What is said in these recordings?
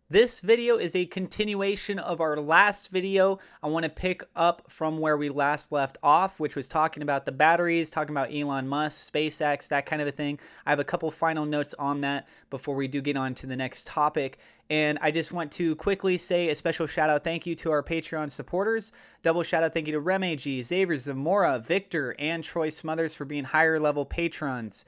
This video is a continuation of our last video. I want to pick up from where we last left off, which was talking about the batteries, talking about Elon Musk, SpaceX, that kind of a thing. I have a couple final notes on that before we do get on to the next topic. And I just want to quickly say a special shout out thank you to our Patreon supporters. Double shout out thank you to Rem-AG, Xavier Zamora, Victor, and Troy Smothers for being higher level patrons.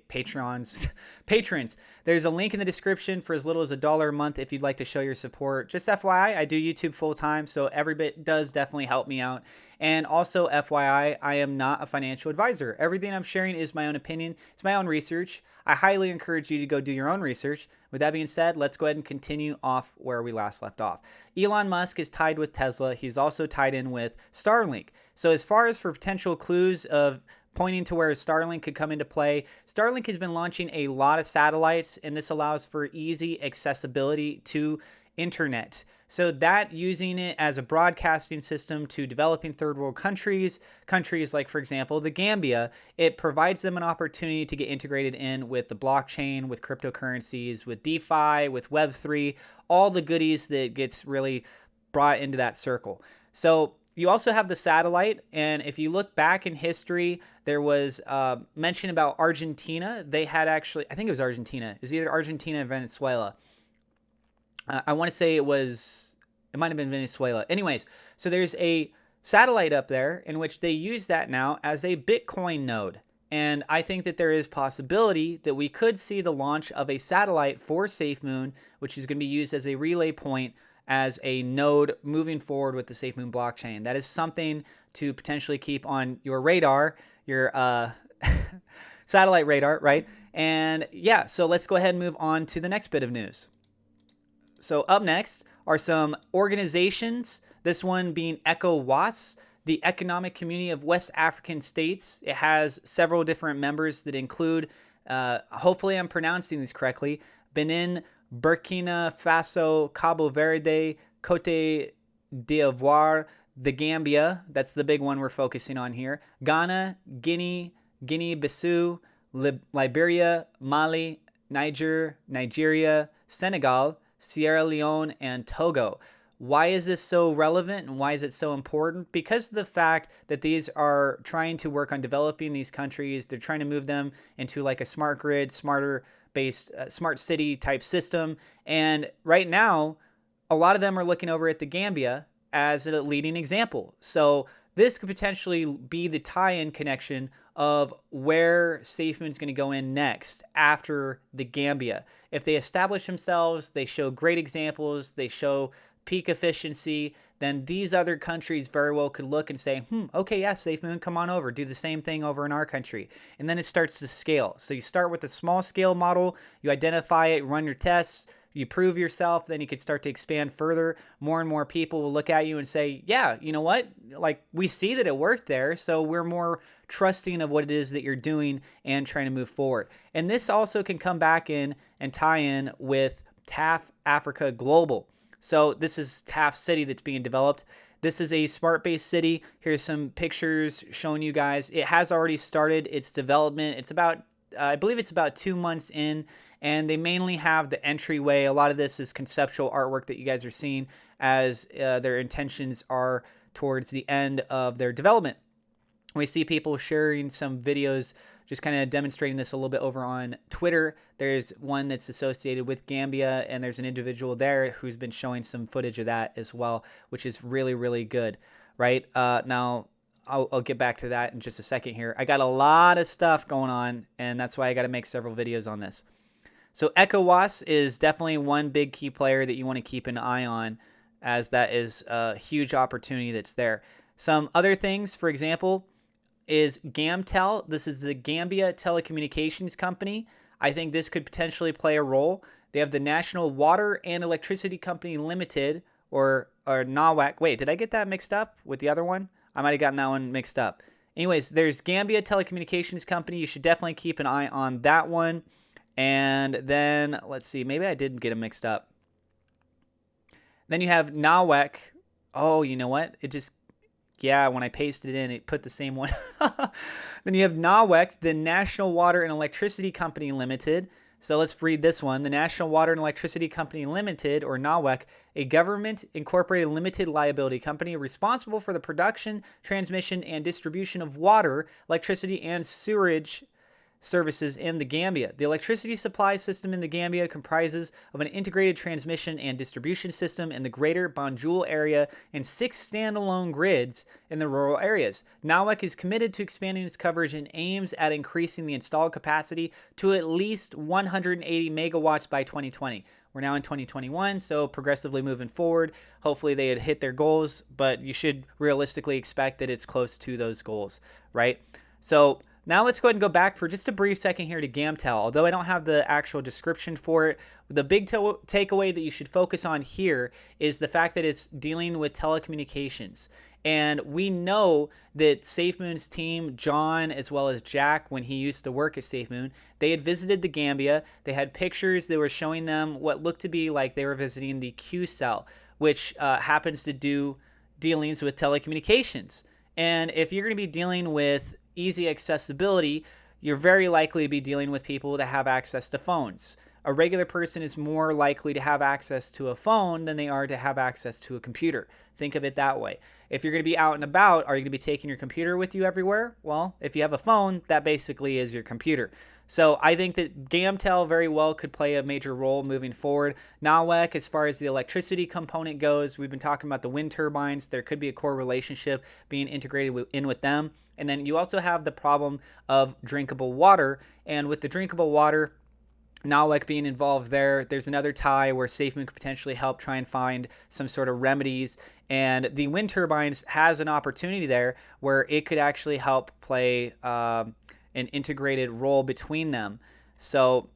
Patrons. There's a link in the description for as little as $1 a month if you'd like to show your support. Just FYI, I do YouTube full time, so every bit does definitely help me out. And also FYI, I am not a financial advisor. Everything I'm sharing is my own opinion. It's my own research. I highly encourage you to go do your own research. With that being said, let's go ahead and continue off where we last left off. Elon Musk is tied with Tesla. He's also tied in with Starlink. So as far as for potential clues of pointing to where Starlink could come into play, Starlink has been launching a lot of satellites, and this allows for easy accessibility to internet. So that using it as a broadcasting system to developing third world countries like, for example, the Gambia, it provides them an opportunity to get integrated in with the blockchain, with cryptocurrencies, with DeFi, with Web3, all the goodies that gets really brought into that circle. So you also have the satellite, and if you look back in history, there was mention about Argentina. They had actually, I think it was Argentina. It was either Argentina or Venezuela. I want to say it might have been Venezuela. Anyways, so there's a satellite up there in which they use that now as a Bitcoin node. And I think that there is possibility that we could see the launch of a satellite for SafeMoon, which is going to be used as a relay point as a node moving forward with the SafeMoon blockchain. That is something to potentially keep on your radar, your satellite radar, right? And yeah, so let's go ahead and move on to the next bit of news. So up next are some organizations, this one being ECOWAS, the Economic Community of West African States. It has several different members that include, hopefully I'm pronouncing these correctly, Benin, Burkina Faso, Cabo Verde, Cote d'Ivoire, the Gambia, that's the big one we're focusing on here, Ghana, Guinea-Bissau, Liberia, Mali, Nigeria, Senegal, Sierra Leone, and Togo. Why is this so relevant and why is it so important? Because of the fact that these are trying to work on developing these countries. They're trying to move them into like a smart grid, smart city type system. And right now, a lot of them are looking over at the Gambia as a leading example. So this could potentially be the tie-in connection of where SafeMoon's going to go in next after the Gambia. If they establish themselves, they show great examples, they show peak efficiency, then these other countries very well could look and say, okay, yeah, SafeMoon, come on over, do the same thing over in our country. And then it starts to scale. So you start with a small scale model, you identify it, run your tests, you prove yourself, then you can start to expand further. More and more people will look at you and say, yeah, you know what? Like, we see that it worked there, so we're more trusting of what it is that you're doing and trying to move forward. And this also can come back in and tie in with TAF Africa Global. So this is TAF City that's being developed. This is a smart-based city. Here's some pictures showing you guys. It has already started its development. It's about, I believe it's about 2 months in, and they mainly have the entryway. A lot of this is conceptual artwork that you guys are seeing as their intentions are towards the end of their development. We see people sharing some videos just kind of demonstrating this a little bit over on Twitter. There's one that's associated with Gambia, and there's an individual there who's been showing some footage of that as well, which is really, really good, right? Now, I'll get back to that in just a second here. I got a lot of stuff going on, and that's why I got to make several videos on this. So ECOWAS is definitely one big key player that you want to keep an eye on, as that is a huge opportunity that's there. Some other things, for example, is Gamtel. This is the Gambia Telecommunications Company. I think this could potentially play a role. They have the National Water and Electricity Company Limited, or NAWAC. Wait, did I get that mixed up with the other one? I might have gotten that one mixed up. Anyways, there's Gambia Telecommunications Company. You should definitely keep an eye on that one. And then, let's see, maybe I did get them mixed up. Then you have NAWAC. Oh, you know what? Yeah, when I pasted it in, it put the same one. Then you have NAWEC, the National Water and Electricity Company Limited. So let's read this one. The National Water and Electricity Company Limited, or NAWEC, a government-incorporated limited liability company responsible for the production, transmission, and distribution of water, electricity, and sewerage services in the Gambia. The electricity supply system in the Gambia comprises of an integrated transmission and distribution system in the greater Banjul area and 6 standalone grids in the rural areas. NAWEC is committed to expanding its coverage and aims at increasing the installed capacity to at least 180 megawatts by 2020. We're now in 2021, so progressively moving forward. Hopefully they had hit their goals, but you should realistically expect that it's close to those goals, right? So now let's go ahead and go back for just a brief second here to Gamtel. Although I don't have the actual description for it, the big takeaway that you should focus on here is the fact that it's dealing with telecommunications. And we know that SafeMoon's team, John as well as Jack, when he used to work at SafeMoon, they had visited the Gambia. They had pictures that were showing them what looked to be like they were visiting the Q cell, which happens to do dealings with telecommunications. And if you're going to be dealing with easy accessibility, you're very likely to be dealing with people that have access to phones. A regular person is more likely to have access to a phone than they are to have access to a computer. Think of it that way. If you're going to be out and about, are you going to be taking your computer with you everywhere? Well, if you have a phone, that basically is your computer. So I think that Gamtel very well could play a major role moving forward. NAWEC, as far as the electricity component goes, we've been talking about the wind turbines. There could be a core relationship being integrated in with them. And then you also have the problem of drinkable water. And with the drinkable water, NAWEC being involved there, there's another tie where SafeMoon could potentially help try and find some sort of remedies. And the wind turbines has an opportunity there where it could actually help play an integrated role between them. So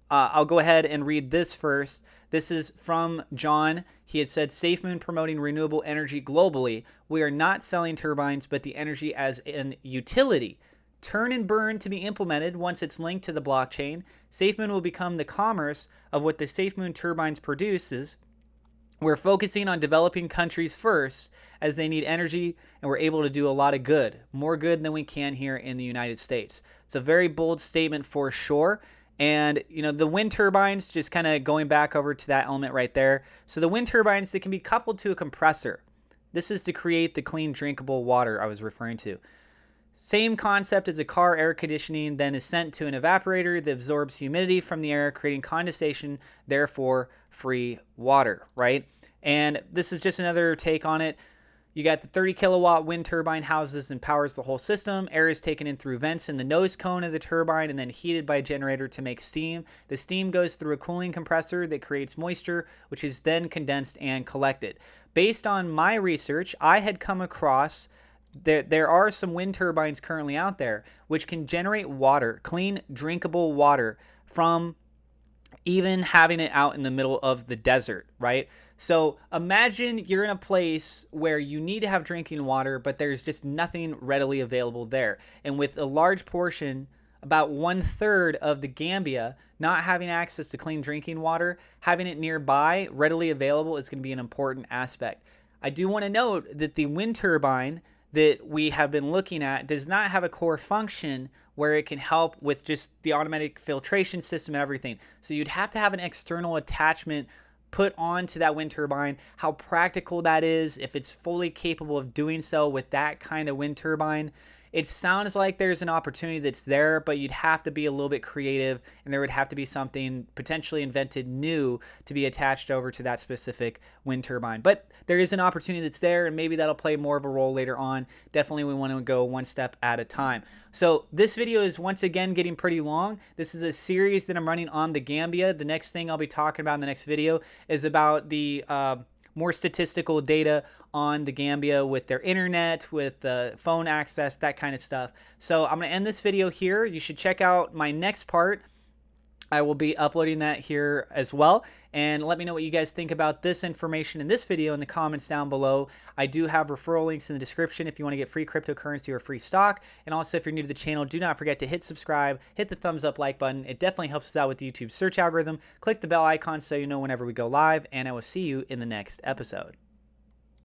I'll go ahead and read this first. This is from John. He had said, SafeMoon promoting renewable energy globally. We are not selling turbines, but the energy as an utility. Turn and burn to be implemented once it's linked to the blockchain. SafeMoon will become the commerce of what the SafeMoon turbines produces. We're focusing on developing countries first as they need energy, and we're able to do a lot of good, more good than we can here in the United States. It's a very bold statement for sure. And, you know, the wind turbines, just kind of going back over to that element right there. So the wind turbines, they can be coupled to a compressor. This is to create the clean, drinkable water I was referring to. Same concept as a car air conditioning, then is sent to an evaporator that absorbs humidity from the air, creating condensation, therefore free water, right? And this is just another take on it. You got the 30 kilowatt wind turbine houses and powers the whole system. Air is taken in through vents in the nose cone of the turbine and then heated by a generator to make steam. The steam goes through a cooling compressor that creates moisture, which is then condensed and collected. Based on my research, I had come across there are some wind turbines currently out there which can generate water, clean, drinkable water, from even having it out in the middle of the desert, right? So imagine you're in a place where you need to have drinking water, but there's just nothing readily available there. And with a large portion, about 1/3 of the Gambia not having access to clean drinking water, having it nearby, readily available, is going to be an important aspect. I do want to note that the wind turbine that we have been looking at does not have a core function where it can help with just the automatic filtration system and everything. So you'd have to have an external attachment put onto that wind turbine. How practical that is, if it's fully capable of doing so with that kind of wind turbine. It sounds like there's an opportunity that's there, but you'd have to be a little bit creative, and there would have to be something potentially invented new to be attached over to that specific wind turbine. But there is an opportunity that's there, and maybe that'll play more of a role later on. Definitely we want to go one step at a time. So this video is once again getting pretty long. This is a series that I'm running on the Gambia. The next thing I'll be talking about in the next video is about the more statistical data on the Gambia with their internet, with the phone access, that kind of stuff. So I'm going to end this video here. You should check out my next part. I will be uploading that here as well. And let me know what you guys think about this information in this video in the comments down below. I do have referral links in the description if you want to get free cryptocurrency or free stock. And also, if you're new to the channel, do not forget to hit subscribe, hit the thumbs up like button. It definitely helps us out with the YouTube search algorithm. Click the bell icon so you know whenever we go live, and I will see you in the next episode.